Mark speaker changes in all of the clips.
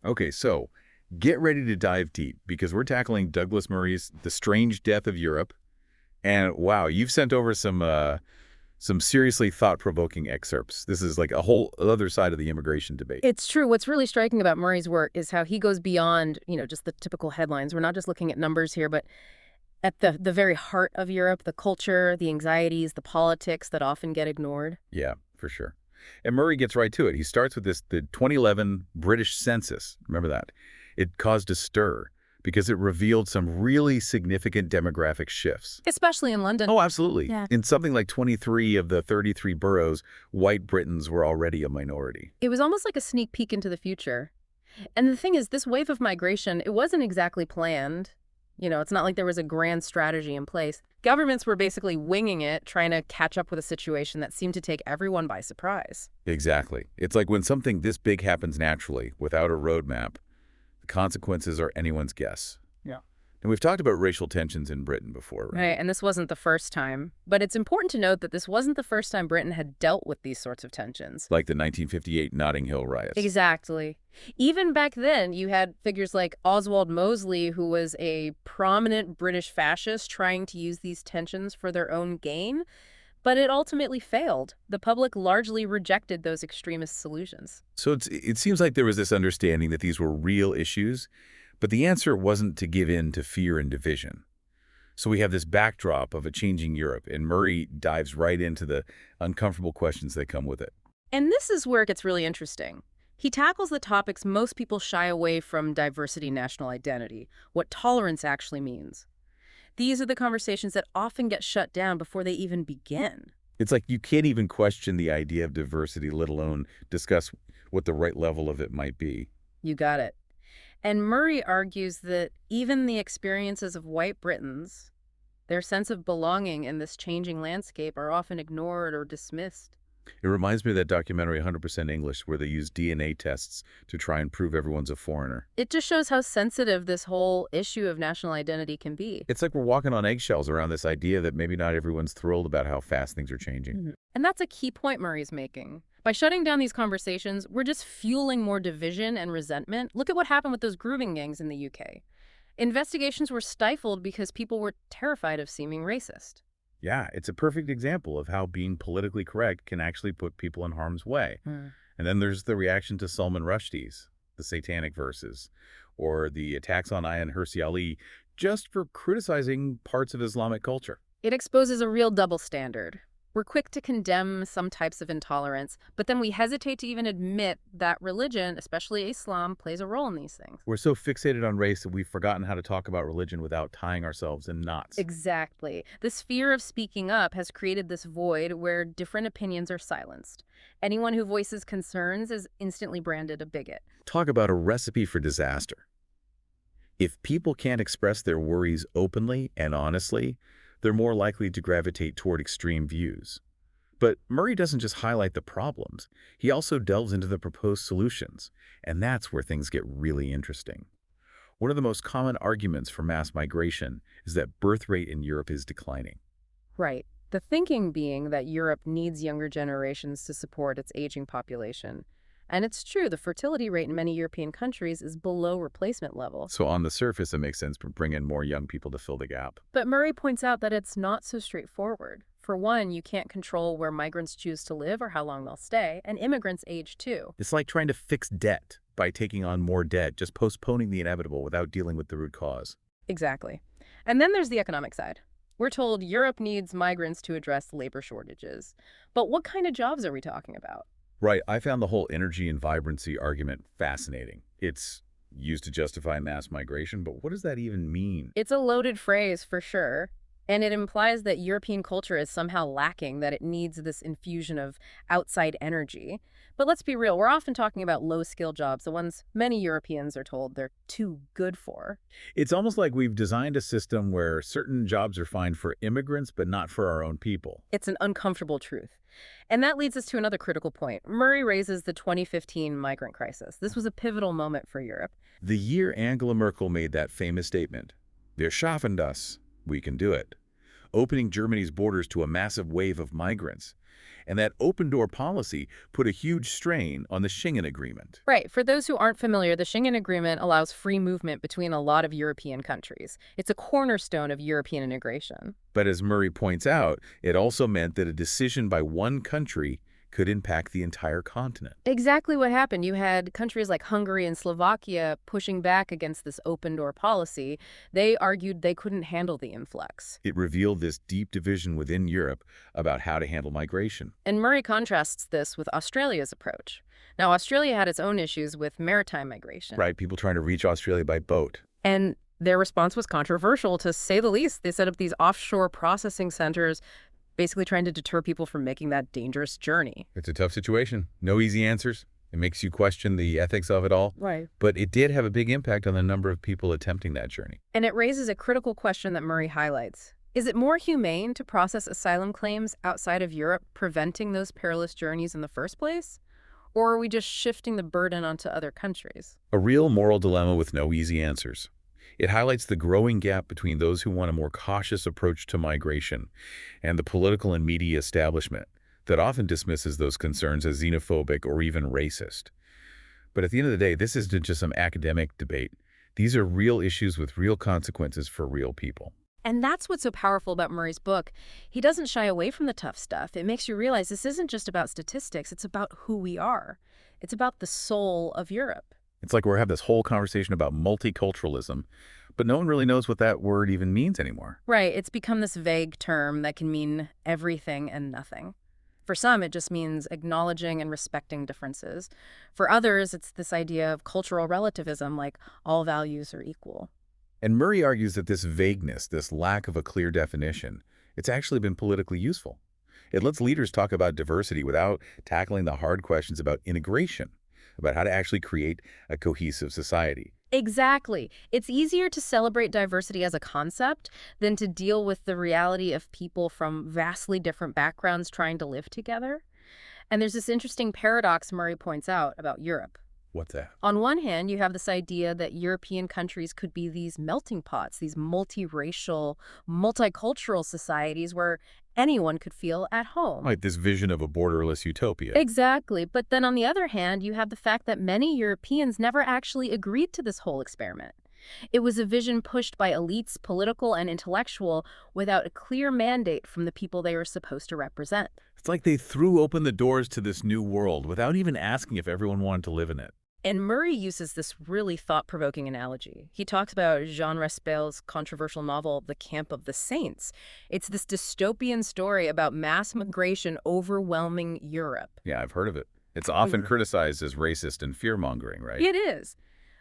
Speaker 1: Okay, so get ready to dive deep because we're tackling Douglas Murray's The Strange Death of Europe. And wow, you've sent over some seriously thought-provoking excerpts. This is like a whole other side of the immigration debate.
Speaker 2: It's true. What's really striking about Murray's work is how he goes beyond, just the typical headlines. We're not just looking at numbers here, but at the very heart of Europe, the culture, the anxieties, the politics that often get ignored.
Speaker 1: Yeah, for sure. And Murray gets right to it. He starts with the 2011 British census. Remember that? It caused a stir because it revealed some really significant demographic shifts.
Speaker 2: Especially in London.
Speaker 1: Oh, absolutely.
Speaker 2: Yeah.
Speaker 1: In something like 23 of the 33 boroughs, white Britons were already a minority.
Speaker 2: It was almost like a sneak peek into the future. And the thing is, this wave of migration, it wasn't exactly planned. It's not like there was a grand strategy in place. Governments were basically winging it, trying to catch up with a situation that seemed to take everyone by surprise.
Speaker 1: Exactly. It's like when something this big happens naturally, without a roadmap, the consequences are anyone's guess.
Speaker 3: Yeah.
Speaker 1: And we've talked about racial tensions in Britain before, right?
Speaker 2: Right, and this wasn't the first time. But it's important to note that this wasn't the first time Britain had dealt with these sorts of tensions.
Speaker 1: Like the 1958 Notting Hill riots.
Speaker 2: Exactly. Even back then, you had figures like Oswald Mosley, who was a prominent British fascist trying to use these tensions for their own gain. But it ultimately failed. The public largely rejected those extremist solutions.
Speaker 1: So it seems like there was this understanding that these were real issues, but the answer wasn't to give in to fear and division. So we have this backdrop of a changing Europe, and Murray dives right into the uncomfortable questions that come with it.
Speaker 2: And this is where it gets really interesting. He tackles the topics most people shy away from: diversity, national identity, what tolerance actually means. These are the conversations that often get shut down before they even begin.
Speaker 1: It's like you can't even question the idea of diversity, let alone discuss what the right level of it might be.
Speaker 2: You got it. And Murray argues that even the experiences of white Britons, their sense of belonging in this changing landscape, are often ignored or dismissed.
Speaker 1: It reminds me of that documentary 100% English where they use DNA tests to try and prove everyone's a foreigner.
Speaker 2: It just shows how sensitive this whole issue of national identity can be.
Speaker 1: It's like we're walking on eggshells around this idea that maybe not everyone's thrilled about how fast things are changing.
Speaker 2: And that's a key point Murray's making. By shutting down these conversations, we're just fueling more division and resentment. Look at what happened with those grooming gangs in the UK. Investigations were stifled because people were terrified of seeming racist.
Speaker 1: Yeah, it's a perfect example of how being politically correct can actually put people in harm's way. And then there's the reaction to Salman Rushdie's, the satanic verses, or the attacks on Ayaan Hirsi Ali just for criticizing parts of Islamic culture.
Speaker 2: It exposes a real double standard. We're quick to condemn some types of intolerance, but then we hesitate to even admit that religion, especially Islam, plays a role in these things.
Speaker 1: We're so fixated on race that we've forgotten how to talk about religion without tying ourselves in knots.
Speaker 2: Exactly. This fear of speaking up has created this void where different opinions are silenced. Anyone who voices concerns is instantly branded a bigot.
Speaker 1: Talk about a recipe for disaster. If people can't express their worries openly and honestly, they're more likely to gravitate toward extreme views. But Murray doesn't just highlight the problems. He also delves into the proposed solutions. And that's where things get really interesting. One of the most common arguments for mass migration is that birth rate in Europe is declining.
Speaker 2: Right. The thinking being that Europe needs younger generations to support its aging population. And it's true, the fertility rate in many European countries is below replacement level.
Speaker 1: So on the surface, it makes sense to bring in more young people to fill the gap.
Speaker 2: But Murray points out that it's not so straightforward. For one, you can't control where migrants choose to live or how long they'll stay, and immigrants age too.
Speaker 1: It's like trying to fix debt by taking on more debt, just postponing the inevitable without dealing with the root cause.
Speaker 2: Exactly. And then there's the economic side. We're told Europe needs migrants to address labor shortages. But what kind of jobs are we talking about?
Speaker 1: Right. I found the whole energy and vibrancy argument fascinating. It's used to justify mass migration, but what does that even mean?
Speaker 2: It's a loaded phrase for sure. And it implies that European culture is somehow lacking, that it needs this infusion of outside energy. But let's be real, we're often talking about low-skill jobs, the ones many Europeans are told they're too good for.
Speaker 1: It's almost like we've designed a system where certain jobs are fine for immigrants, but not for our own people.
Speaker 2: It's an uncomfortable truth. And that leads us to another critical point. Murray raises the 2015 migrant crisis. This was a pivotal moment for Europe.
Speaker 1: The year Angela Merkel made that famous statement, "Wir schaffen das," we can do it, opening Germany's borders to a massive wave of migrants. And that open-door policy put a huge strain on the Schengen Agreement.
Speaker 2: Right. For those who aren't familiar, the Schengen Agreement allows free movement between a lot of European countries. It's a cornerstone of European integration.
Speaker 1: But as Murray points out, it also meant that a decision by one country could impact the entire continent.
Speaker 2: Exactly what happened. You had countries like Hungary and Slovakia pushing back against this open-door policy. They argued they couldn't handle the influx.
Speaker 1: It revealed this deep division within Europe about how to handle migration.
Speaker 2: And Murray contrasts this with Australia's approach. Now, Australia had its own issues with maritime migration.
Speaker 1: Right, people trying to reach Australia by boat.
Speaker 2: And their response was controversial, to say the least. They set up these offshore processing centers, basically trying to deter people from making that dangerous journey.
Speaker 1: It's a tough situation. No easy answers. It makes you question the ethics of it all.
Speaker 2: Right.
Speaker 1: But it did have a big impact on the number of people attempting that journey.
Speaker 2: And it raises a critical question that Murray highlights. Is it more humane to process asylum claims outside of Europe, preventing those perilous journeys in the first place? Or are we just shifting the burden onto other countries?
Speaker 1: A real moral dilemma with no easy answers. It highlights the growing gap between those who want a more cautious approach to migration and the political and media establishment that often dismisses those concerns as xenophobic or even racist. But at the end of the day, this isn't just some academic debate. These are real issues with real consequences for real people.
Speaker 2: And that's what's so powerful about Murray's book. He doesn't shy away from the tough stuff. It makes you realize this isn't just about statistics. It's about who we are. It's about the soul of Europe.
Speaker 1: It's like we're having this whole conversation about multiculturalism, but no one really knows what that word even means anymore.
Speaker 2: Right. It's become this vague term that can mean everything and nothing. For some, it just means acknowledging and respecting differences. For others, it's this idea of cultural relativism, like all values are equal.
Speaker 1: And Murray argues that this vagueness, this lack of a clear definition, it's actually been politically useful. It lets leaders talk about diversity without tackling the hard questions about integration, about how to actually create a cohesive society.
Speaker 2: Exactly. It's easier to celebrate diversity as a concept than to deal with the reality of people from vastly different backgrounds trying to live together. And there's this interesting paradox Murray points out about Europe.
Speaker 1: What's that?
Speaker 2: On one hand, you have this idea that European countries could be these melting pots, these multiracial, multicultural societies where anyone could feel at home.
Speaker 1: Like this vision of a borderless utopia.
Speaker 2: Exactly. But then on the other hand, you have the fact that many Europeans never actually agreed to this whole experiment. It was a vision pushed by elites, political and intellectual, without a clear mandate from the people they were supposed to represent.
Speaker 1: It's like they threw open the doors to this new world without even asking if everyone wanted to live in it.
Speaker 2: And Murray uses this really thought-provoking analogy. He talks about Jean Raspail's controversial novel, The Camp of the Saints. It's this dystopian story about mass migration overwhelming Europe.
Speaker 1: Yeah, I've heard of it. It's often criticized as racist and fear-mongering, right?
Speaker 2: It is.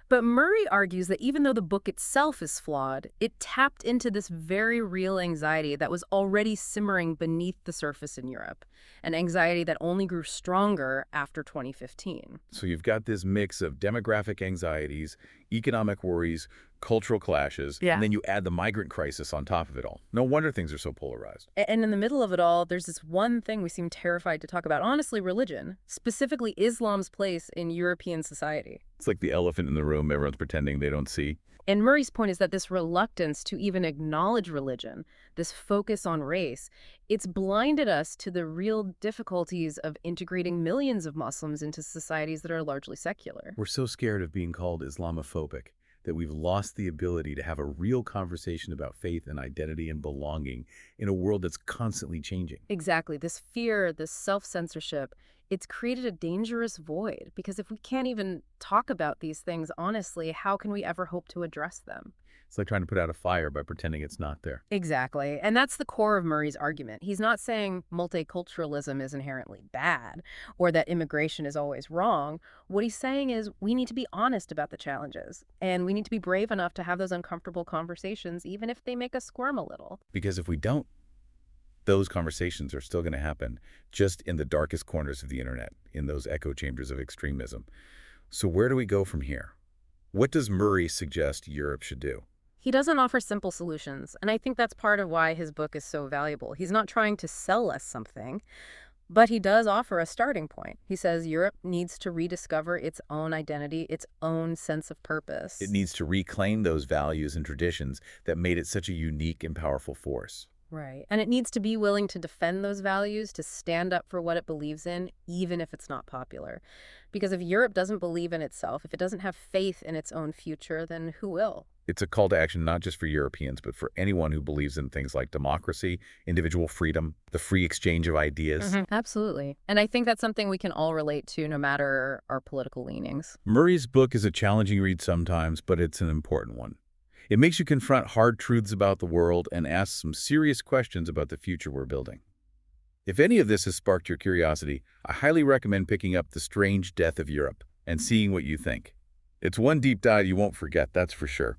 Speaker 2: But Murray argues that even though the book itself is flawed, it tapped into this very real anxiety that was already simmering beneath the surface in Europe, an anxiety that only grew stronger after 2015.
Speaker 1: So you've got this mix of demographic anxieties, economic worries, cultural clashes, and then you add the migrant crisis on top of it all. No wonder things are so polarized.
Speaker 2: And in the middle of it all, there's this one thing we seem terrified to talk about, honestly, religion, specifically Islam's place in European society.
Speaker 1: It's like the elephant in the room everyone's pretending they don't see.
Speaker 2: And Murray's point is that this reluctance to even acknowledge religion, this focus on race, it's blinded us to the real difficulties of integrating millions of Muslims into societies that are largely secular.
Speaker 1: We're so scared of being called Islamophobic that we've lost the ability to have a real conversation about faith and identity and belonging in a world that's constantly changing.
Speaker 2: Exactly. This fear, this self-censorship, it's created a dangerous void, because if we can't even talk about these things honestly, how can we ever hope to address them?
Speaker 1: It's like trying to put out a fire by pretending it's not there.
Speaker 2: Exactly. And that's the core of Murray's argument. He's not saying multiculturalism is inherently bad or that immigration is always wrong. What he's saying is we need to be honest about the challenges, and we need to be brave enough to have those uncomfortable conversations, even if they make us squirm a little.
Speaker 1: Because if we don't, those conversations are still going to happen just in the darkest corners of the internet, in those echo chambers of extremism. So where do we go from here? What does Murray suggest Europe should do?
Speaker 2: He doesn't offer simple solutions, and I think that's part of why his book is so valuable. He's not trying to sell us something, but he does offer a starting point. He says Europe needs to rediscover its own identity, its own sense of purpose.
Speaker 1: It needs to reclaim those values and traditions that made it such a unique and powerful force.
Speaker 2: Right. And it needs to be willing to defend those values, to stand up for what it believes in, even if it's not popular. Because if Europe doesn't believe in itself, if it doesn't have faith in its own future, then who will?
Speaker 1: It's a call to action not just for Europeans, but for anyone who believes in things like democracy, individual freedom, the free exchange of ideas.
Speaker 2: Absolutely. And I think that's something we can all relate to no matter our political leanings.
Speaker 1: Murray's book is a challenging read sometimes, but it's an important one. It makes you confront hard truths about the world and ask some serious questions about the future we're building. If any of this has sparked your curiosity, I highly recommend picking up The Strange Death of Europe and seeing what you think. It's one deep dive you won't forget, that's for sure.